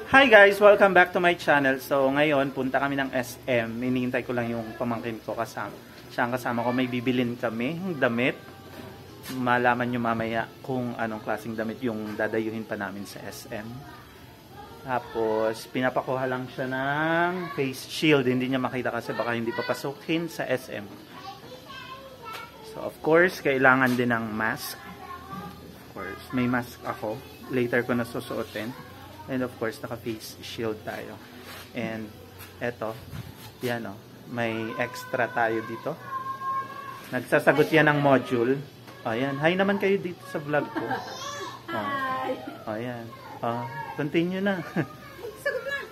Hi guys! Welcome back to my channel. So ngayon, punta kami ng SM. Hinihintay ko lang yung pamangkin ko kasama. Siya ang kasama ko. May bibilin kami ng damit. Malaman nyo mamaya kung anong klaseng damit yung dadayuhin pa namin sa SM. Tapos, pinapakuha lang siya ng face shield. Hindi niya makita kasi baka hindi papasukin sa SM. So of course, kailangan din ng mask. Of course, may mask ako. Later ko na susuotin. And of course, naka-face shield tayo. And eto, yan o, may extra tayo dito. Nagsasagot yan ng module. O, yan. Hi naman kayo dito sa vlog ko. O, yan. O, continue na.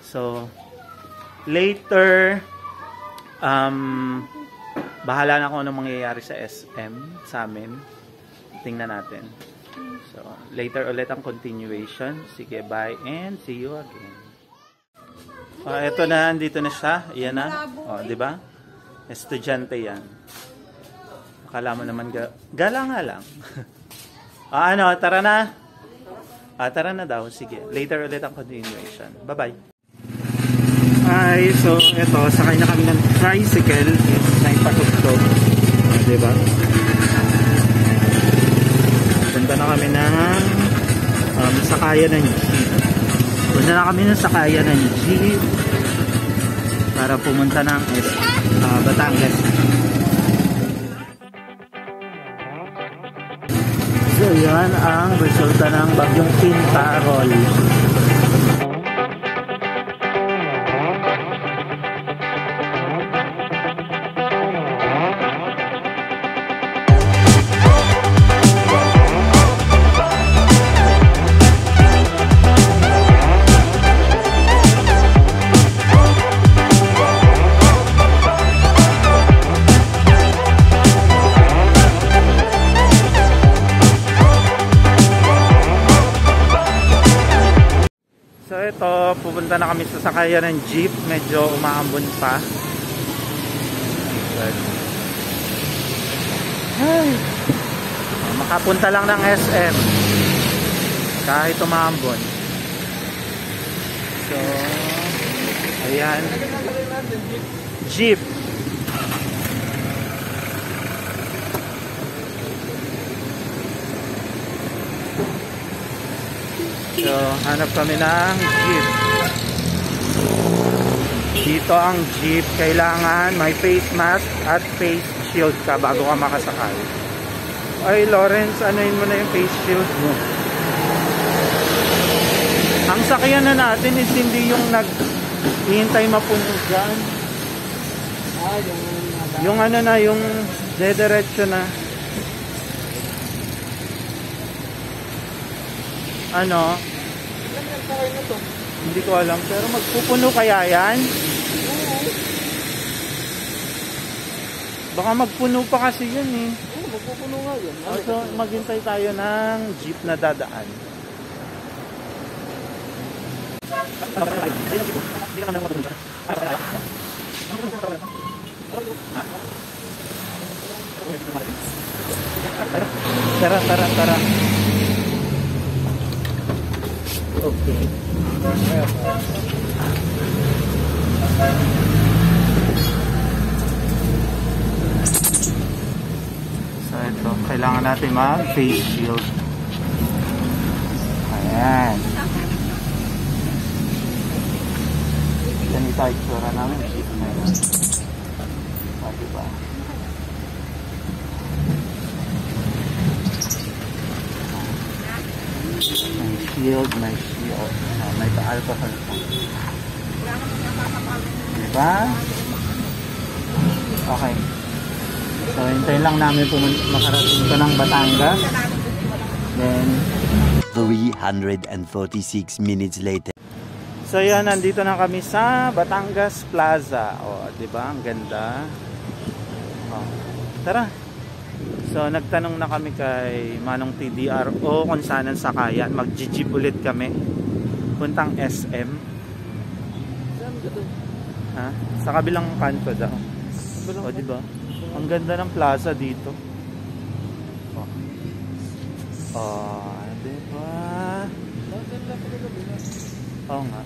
So, later, bahala na kung anong mangyayari sa SM, sa amin. Tingnan natin. So, later ulit ang continuation. Sige, bye and see you again. Ito na, andito na siya. Iyan na. Di ba? Estudyante yan. Akala mo naman gala nga lang. Ano, tara na. Tara na daw. Sige, later ulit ang continuation. Bye-bye. Hi, so ito, sakay na kami ng tricycle. Na ipatugtog. Di ba? Punta na kami ng sakayan ng jeep. Punta na kami ng sakayan ng jeep para pumunta ng Batangas. So yan ang resulta ng bagyong Tintarol. So ito, pupunta na kami sa sakayan ng jeep. Medyo umaambon pa. Ay, makapunta lang ng SM kahit umaambon. So, ayan. Jeep. So, hanap kami ng jeep. Dito ang jeep. Kailangan may face mask at face shield ka bago ka makasakay. Ay, Lawrence, anuin mo na yung face shield mo. Ang sakyan na natin is hindi yung nag-hintay mapuno dyan. Yung ano na, yung dediretso na. Ano? Hindi ko alam, pero magpupuno kaya yan? Baka magpuno pa kasi yun eh. Oo, magpupuno nga yun. So, maghintay tayo ng jeep na dadaan. Tara. Okay. So ito, kailangan natin mag-face shield. Ayan. Ganito ang itsura namin. Jeep na yun. Diba? May shield. May alcohol pa. Diba? Okay. So, hintayin lang namin makarating ito ng Batangas. Then, 346 minutes later. So, yan. Nandito na kami sa Batangas Plaza. O, diba? Ang ganda. O, tara. So, nagtanong na kami kay Manong TDRO kung saan ang sakayan. Mag-jeep ulit kami. Puntang SM. Ha? Sa kabilang kanto daw. O, diba? Ang ganda ng plaza dito. O, diba? Oo nga.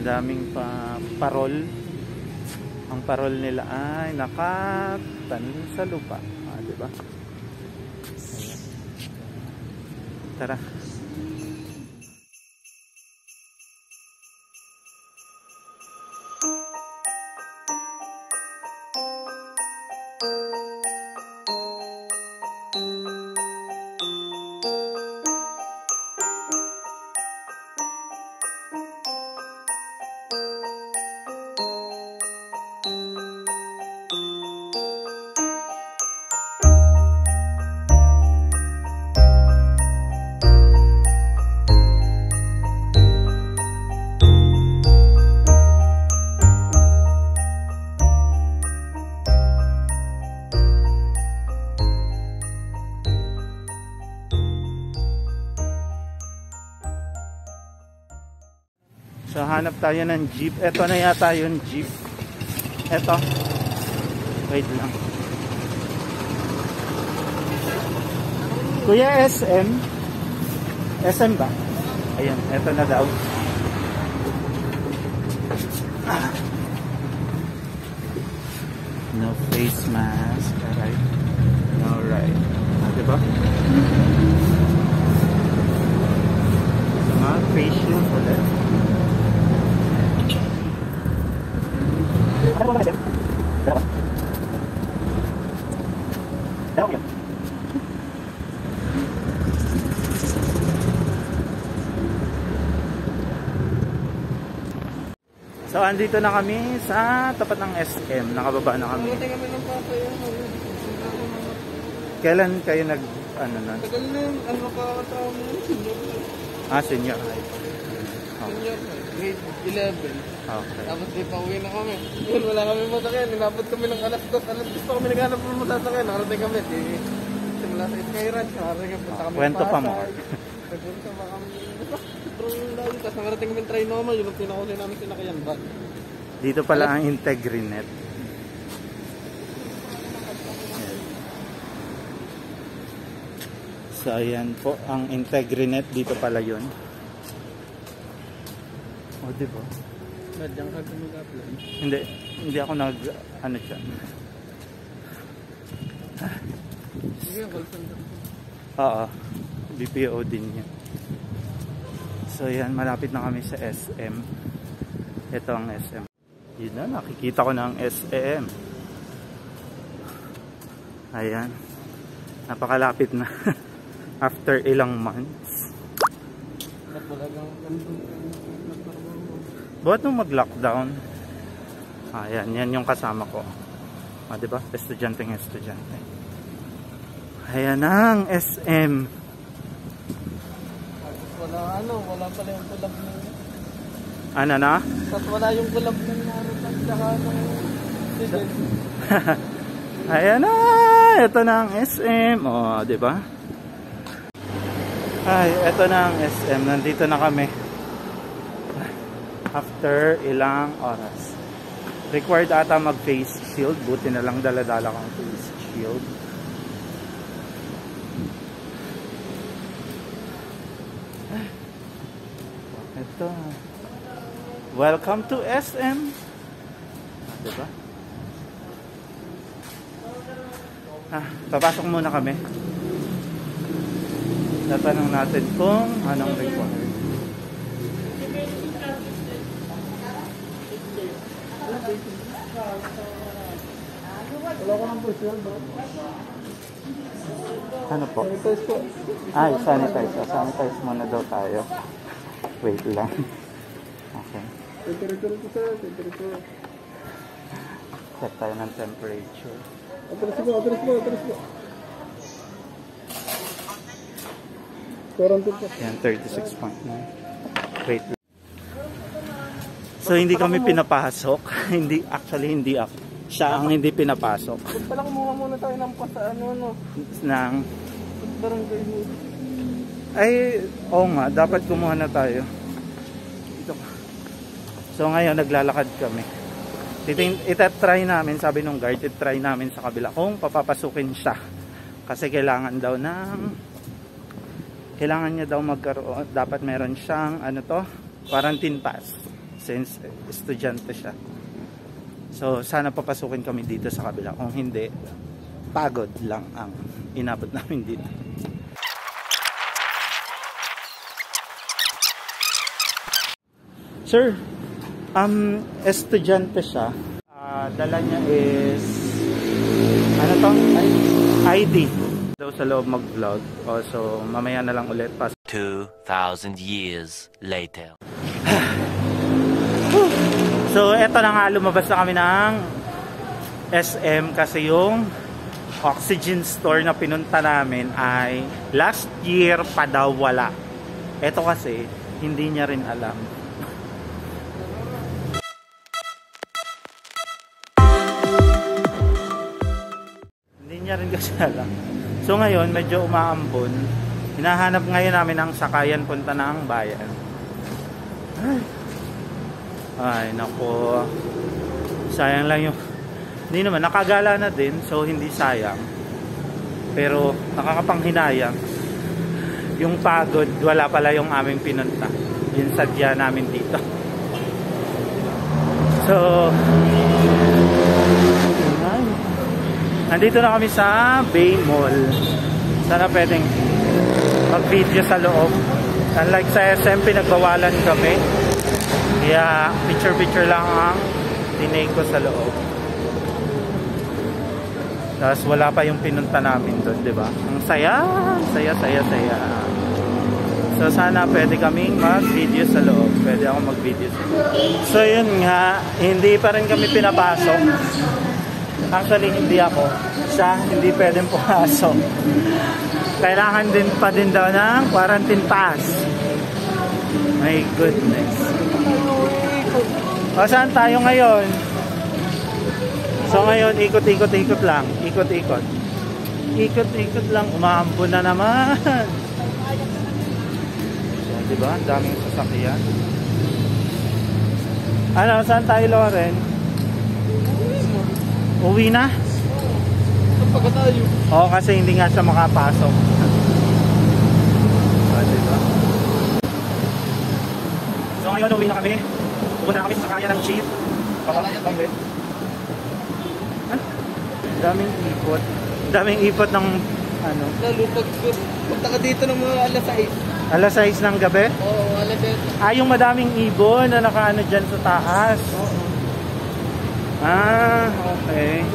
Ang daming parol. Ang parol nila ay nakatanim sa lupa. Diba? Tara. So hanap tayo ng jeep. Ito na yata yung jeep. Ito. Wait lang. Kuya, SM. SM ba? Ayan, ito na daw. No face mask. Alright. Alright. Diba? Mga face shield ulit. Ano ba natin? Dalawa. Dalawa yun. So, andito na kami sa tapat ng SM. Nakababa na kami. Kailan kayo nag, ano na? Tagal na yung, ano kakatawa mo yung senior high. Senior high. Senior high, grade 11. Okay. Tapos di pa uwi na kami. Yun, wala kami masakyan. Inabot kami ng alas 2. Alas 2 pa kami naghanap ng masasakyan. Nakarating kami. Simula sa Sky Ranch. Nakarating kami. Punta kami Kwento pa mo. Nagpunta pa kami. Sobrang dahil. Tapos nakarating kami Trinoma. Yun ang pinakuli namin sinakayan ba? Dito pala ang Integrinet. So ayan po ang Integrinet. Dito pala yun. O diba? Diyan ka mag-apply. Hindi ako nag ano dyan. Sige, call center. Oo. BPO din yun. So yan, malapit na kami sa SM. Ito ang SM. Yun na, nakikita ko na ang SM. Ayan. Napakalapit na. After ilang months. Ba't nung mag-lockdown? Ayan, yan yung kasama ko. Diba? Estudyanteng estudyante. Ayan ang SM. Wala pala yung kulab ng... Ano na? Tapos wala yung kulab ng narutan saka ng student. Ayan na! Ito na ang SM. O, diba? Ay, ito na ang SM. Nandito na kami. After ilang oras. Required ata mag-face shield. Buti na lang dala-dala kang face shield. Ito. Welcome to SM. Diba? Papasok muna kami. Tatanong natin kung anong required. Wala ko ng personal bro. Ano po? Sanitize po. Ay, sanitize. Sanitize muna daw tayo. Wait lang. Okay. Temperature po sir, temperature. Check tayo ng temperature. Atras po. Quarantine po. Yan, 36.9. Wait lang. So, hindi kami pinapasok. Hindi ako. Siya ang hindi pinapasok. Ba't pala kumuha muna tayo ng Nang, barangay mo? ay, oo nga, dapat kumuha na tayo. Ito. So, ngayon, naglalakad kami. Itatry namin, sabi nung guard, itatry namin sa kabila kung papapasukin siya. Kasi kailangan niya daw magkaroon, dapat meron siyang, quarantine pass. since estudyante siya. So sana papasukin kami dito sa kabila. Kung hindi, pagod lang ang inabot namin dito. Sir, estudyante siya. Dala niya is ano to? ID. Daw sa loob mag-vlog. So mamaya na lang ulit. 2,000 years later. So eto na nga, lumabas na kami ng SM kasi yung oxygen store na pinunta namin ay last year pa daw wala. Eto kasi hindi niya rin alam. Niya rin kasi alam. So ngayon medyo umaambon. Hinahanap ngayon namin ang sakayan punta ng bayan. Ay nako. Sayang lang yung hindi naman, nakagala na din. So hindi sayang. Pero nakakapanghinayang. Yung pagod, wala pala yung aming pinunta. Yung sadya namin dito. So nandito na kami sa Bay Mall. Sana pwedeng mag-video sa loob. Unlike sa SM, pinagbawalan kami. Kaya picture-picture lang ang tinake ko sa loob. Tapos wala pa yung pinunta namin doon, di ba? Ang saya, saya. So sana pwede kaming mag-video sa loob. Pwede ako mag-video sa loob. So yun nga, hindi pa rin kami pinapasok. Actually, hindi ako. Siya, hindi pwedeng pumasok. Kailangan din pa din daw ng quarantine pass. My goodness. O, saan tayo ngayon? So, ngayon, ikot-ikot lang. Ikot-ikot. Ikot-ikot lang. Umaambon na naman. So, diba? Ang daming sasakyan. Ano, saan tayo, Loren? Uwi na? Saan pa tayo? Oo, kasi hindi nga siya makapasok. Diba? So ngayon uwi na kami. Pupunta na kami sa kaya ng jeep. Papalaya. Daming ipot. Daming ipot ng ano. Lalo punta ka dito ng mga alas 6. Alas 6 ng gabi? Oo, alas 10. Yung madaming ibon na nakaano dyan sa taas. Oo. Okay.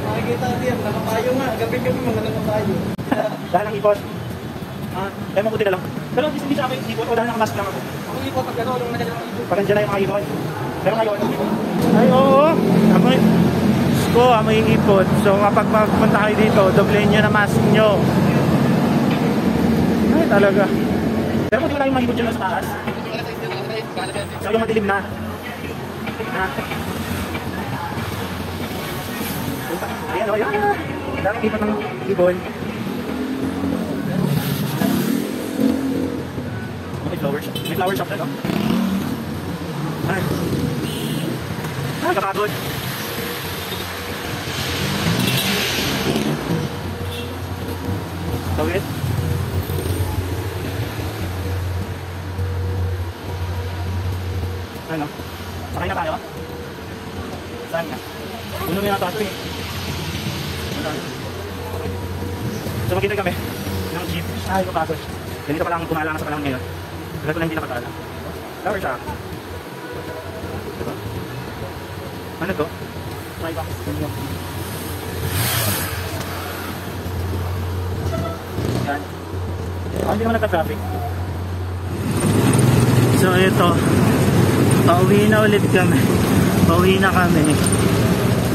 Makikita natin yan, nakatayo nga. Gabi kami mga nakatayo. Dahil ang ipot. Ewan ko din lang. Pero hindi siya ako yung ipot o dahil nakamask lang ako. Ang ipot, pag gano'n, nung nandiyan ang ipot. Pag nandiyan na yung mga ipot. Pero ngayon, ay oo. Amoy ipot. So kapag magpunta kayo dito, doblehin nyo na mask nyo. Ay talaga. Pero kung di wala yung mga ipot dyan sa taas. So yung madilim na. Ayan o, ayan. Daming ipot ng ibon. May flower shop na, no? Ay, kapagod. Tawid. Ano? Sakay na tayo? Saan nga? Uno na natin ito eh. So magkita kami ng jeep. Ay, kapagod. Ganito palang kumalangan sa panahon ngayon. Ganito na hindi nakatala. Flower shop. Diba? Ano to? May box. Yan. Hindi naman nagka-traffic. So ito, pauwi na ulit kami. Pauwi na kami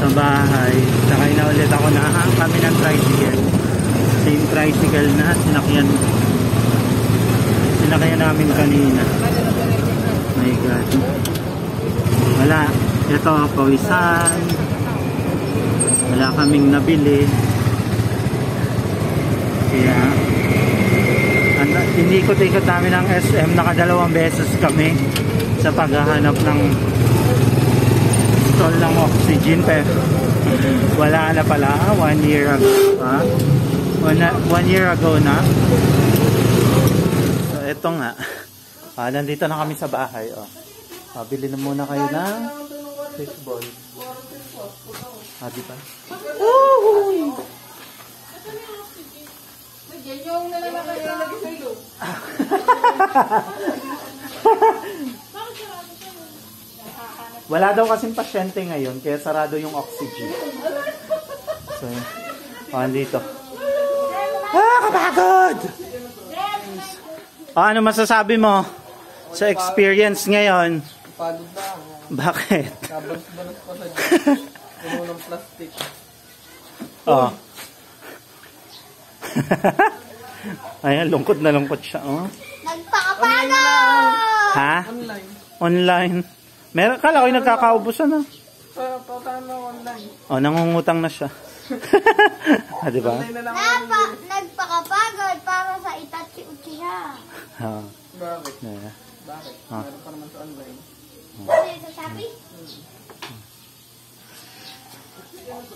sa bahay. Sakay na ulit ako na kami ng tricycle. Same tricycle na sinakyan namin kanina. My God. Wala. Ito, pawisan. Wala kaming nabili. Kaya inikot-ikot namin ang SM. Nakadalawang beses kami sa paghahanap ng stall ng oxygen, pero wala na pala. 1 year ago. 1 year ago na. So ito nga. Nandito na kami sa bahay. Pabili na muna kayo ng fishball. Di ba? Yan yung nalalagay sa ilo. Wala daw kasing pasyente ngayon, kaya sarado yung oxygen. So, andito. Kapagod! Ano masasabi mo sa experience ngayon? Pagod na ako. Bakit? Kabalas-balas pa sa dyan. Puno ng plastic. Oh. Ayan, lungkot na lungkot siya. Oh. Nagpakapalo! Ha? Online. Online. Meron, kala ko yung nagkakaubusan na. Pautahan mo online. Oh, nangungutang na siya. Diba? Online na lang ako. Nagpakapagod para sa Itachi Uchiha. Bakit? Yeah. Bakit? Ah. Meron pa naman sa online. Kasi sa Shopee?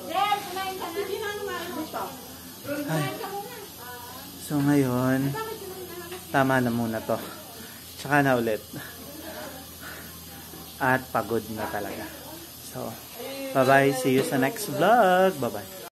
Dad, kumain ka na? So ngayon, tama na muna to. Tsaka na ulit. At pagod na talaga. So, bye-bye. See you sa next vlog. Bye-bye.